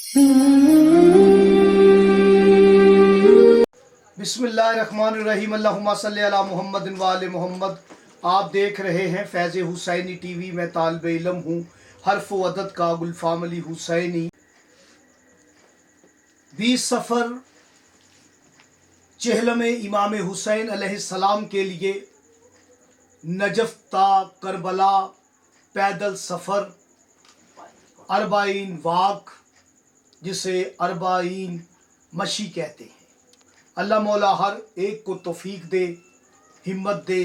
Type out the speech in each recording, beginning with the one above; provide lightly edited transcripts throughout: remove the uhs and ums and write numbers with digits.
بسم اللہ الرحمن الرحیم، اللہم صلی علی محمد و آل محمد۔ آپ دیکھ رہے ہیں فیض حسینی ٹی وی۔ میں طالب علم ہوں حرف و عدد کا گلفام علی حسینی۔ 20 سفر چہلم امام حسین علیہ السلام کے لیے نجف تا کربلا پیدل سفر، 40 واک جسے 40 مشی کہتے ہیں۔ اللہ مولا ہر ایک کو توفیق دے، ہمت دے۔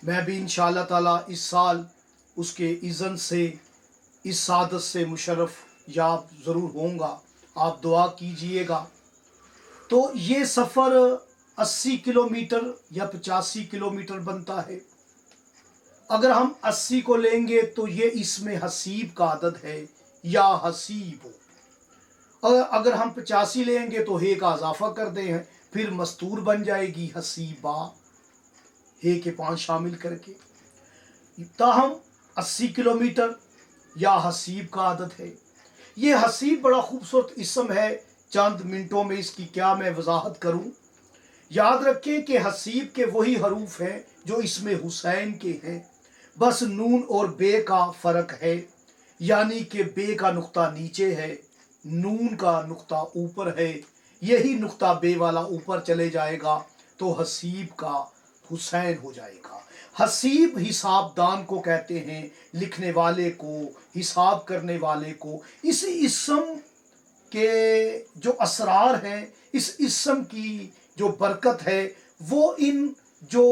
میں بھی انشاءاللہ تعالیٰ اس سال اس کے اذن سے اس سعادت سے مشرف یاب ضرور ہوں گا۔ آپ دعا کیجئے گا۔ تو یہ سفر 80 کلومیٹر یا 85 کلومیٹر بنتا ہے۔ اگر ہم 80 کو لیں گے تو یہ اس میں حسیب کا عدد ہے، یا حسیب۔ اگر ہم 85 لیں گے تو ہے کا اضافہ کر دیں ہیں، پھر مستور بن جائے گی حسیبہ، ہے کے 5 شامل کر کے۔ تاہم 80 کلومیٹر یا حسیب کا عدد ہے۔ یہ حسیب بڑا خوبصورت اسم ہے، چند منٹوں میں اس کی کیا میں وضاحت کروں۔ یاد رکھیں کہ حسیب کے وہی حروف ہیں جو اسم حسین کے ہیں، بس نون اور بے کا فرق ہے، یعنی کہ بے کا نقطہ نیچے ہے، نون کا نقطہ اوپر ہے۔ یہی نقطہ بے والا اوپر چلے جائے گا تو حسیب کا حسین ہو جائے گا۔ حسیب حساب دان کو کہتے ہیں، لکھنے والے کو، حساب کرنے والے کو۔ اس اسم کے جو اسرار ہیں، اس اسم کی جو برکت ہے، وہ ان جو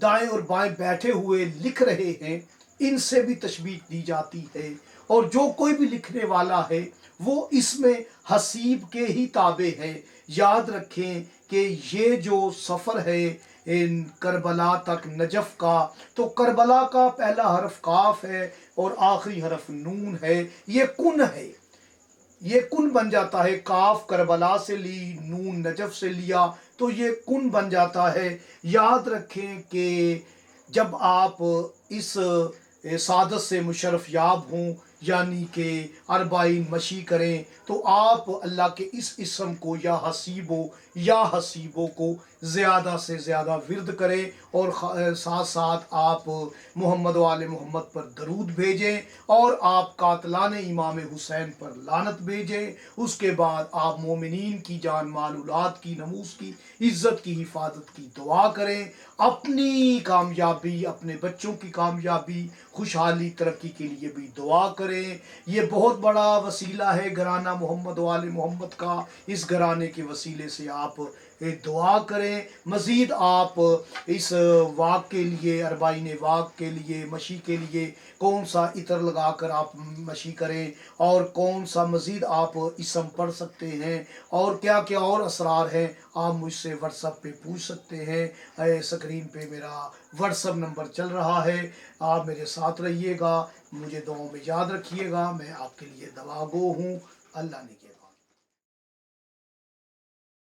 دائیں اور بائیں بیٹھے ہوئے لکھ رہے ہیں ان سے بھی تشبیہ دی جاتی ہے، اور جو کوئی بھی لکھنے والا ہے وہ اس میں حسیب کے ہی تابع ہے۔ یاد رکھیں کہ یہ جو سفر ہے کربلا تک نجف کا، تو کربلا کا پہلا حرف کاف ہے اور آخری حرف نون ہے۔ یہ کن ہے، یہ کن بن جاتا ہے۔ کاف کربلا سے لی، نون نجف سے لیا تو یہ کن بن جاتا ہے۔ یاد رکھیں کہ جب آپ اس سعادت سے مشرف یاب ہوں، یعنی کہ 40 مشی کریں، تو آپ اللہ کے اس اسم کو یا حسیبوں کو زیادہ سے زیادہ ورد کریں، اور ساتھ ساتھ آپ محمد و آل محمد پر درود بھیجیں، اور آپ قاتلان امام حسین پر لعنت بھیجیں۔ اس کے بعد آپ مومنین کی جان مال اولاد کی، نموز کی، عزت کی حفاظت کی دعا کریں۔ اپنی کامیابی، اپنے بچوں کی کامیابی، خوشحالی، ترقی کے لیے بھی دعا کریں۔ یہ بہت بڑا وسیلہ ہے گھرانہ محمد و آل محمد کا۔ اس گھرانے کے وسیلے سے آپ دعا کریں۔ مزید آپ اس واق کے لیے، 40 واق کے لیے، مشی کے لیے کون سا عطر لگا کر آپ مشی کریں، اور کون سا مزید آپ اسم پڑھ سکتے ہیں، اور کیا کیا اور اسرار ہیں، آپ مجھ سے واٹس ایپ پہ پوچھ سکتے ہیں۔ سکرین پہ میرا واٹس ایپ نمبر چل رہا ہے، آپ میرے ساتھ رہیے گا، مجھے دعاؤں میں یاد رکھیے گا۔ میں آپ کے لیے دعا گو ہوں۔ اللہ نے